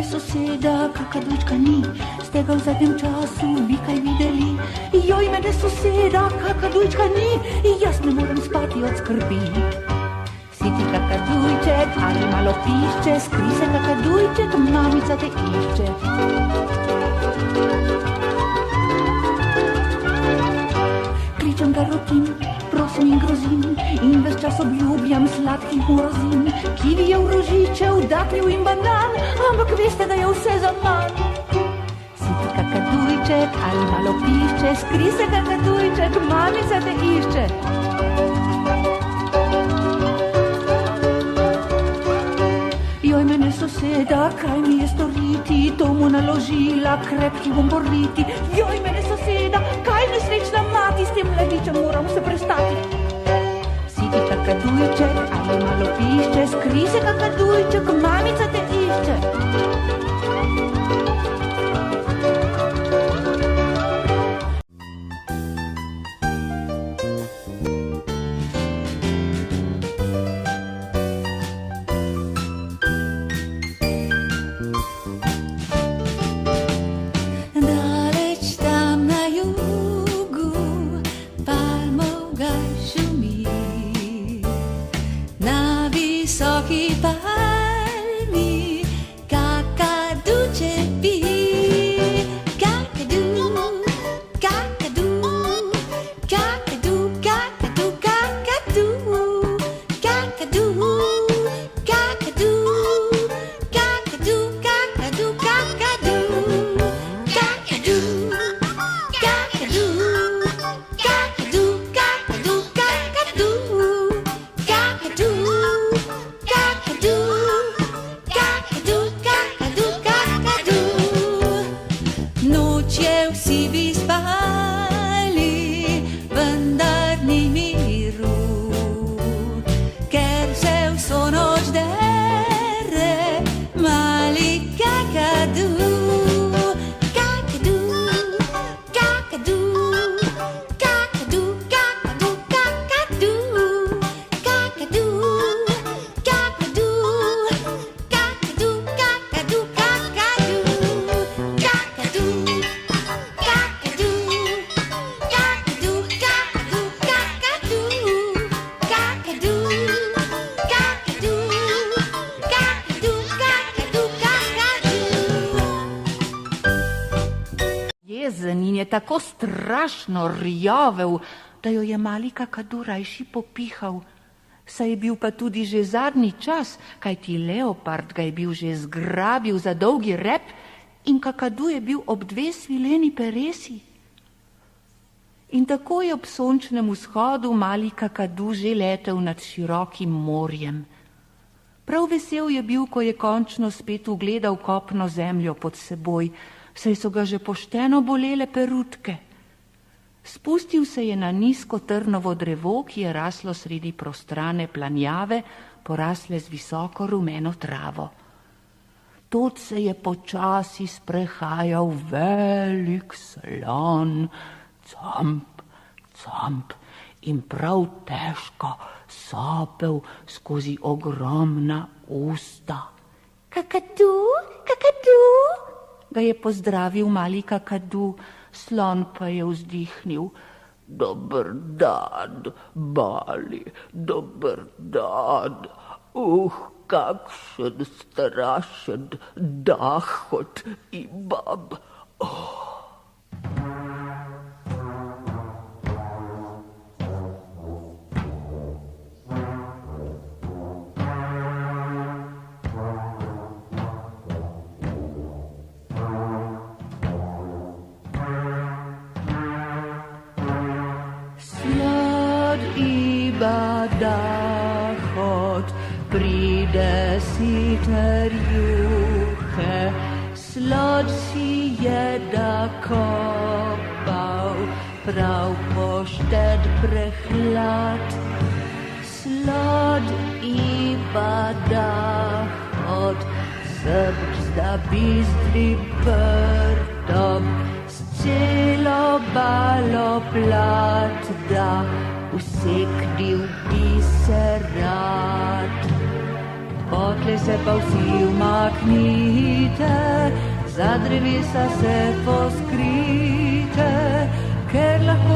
soseda, kakadujčka ni, ste ga v zadnjem času vi kaj videli? Joj, mene soseda, kakadujčka ni, jaz ne morem spati od skrbi. Si ti kakadujček ali malo pišče, skri se kakadujček, mamica te išče. Kličem ga rotim, prosim in grozim, in ves čas obljubljam sladkih morozin. Kivijev, rožičev, datljev in banan, ampak veste, da je vse za manj. Si ti kakadujček ali malo pišče, skri se kakadujček, mamica te išče. Joj, mene soseda, kaj mi je storiti, to mu naložila, krepki bom boriti. Joj, mene soseda, kaj nesrečna mati, s tem mladičem moram se prestati. Si ti kakadujček ali malo pišče, skri se kakadujček, mamica te išče. In je tako strašno rjavel, da jo je mali kakadu rajši popihal. Saj je bil pa tudi že zadnji čas, kajti leopard ga je bil že zgrabil za dolgi rep in kakadu je bil ob 2 svileni peresi. In tako je ob sončnem vzhodu mali kakadu že letel nad širokim morjem. Prav vesel je bil, ko je končno spet ugledal kopno zemljo pod seboj, saj so ga že pošteno bolele perutke. Spustil se je na nizko trnovo drevo, ki je raslo sredi prostrane planjave, porasle z visoko rumeno travo. Tod se je počasi sprehajal velik slon, camp, camp, in prav težko sopel skozi ogromna usta. Kakadu, kakadu, ga je pozdravil mali kakadu, slon pa je vzdihnil. Dober dan, mali, dober dan. Kakšen strašen dahot imam. Dahot pride si ter juhe, slod si je da kopal, prav pošted prehlad. Slod iba dahot, srč da bizdri prdom, s celo balo plat da, useknil bi se rad. Potle se pa vsi umaknili. za drevesa se poskrite, ker lahko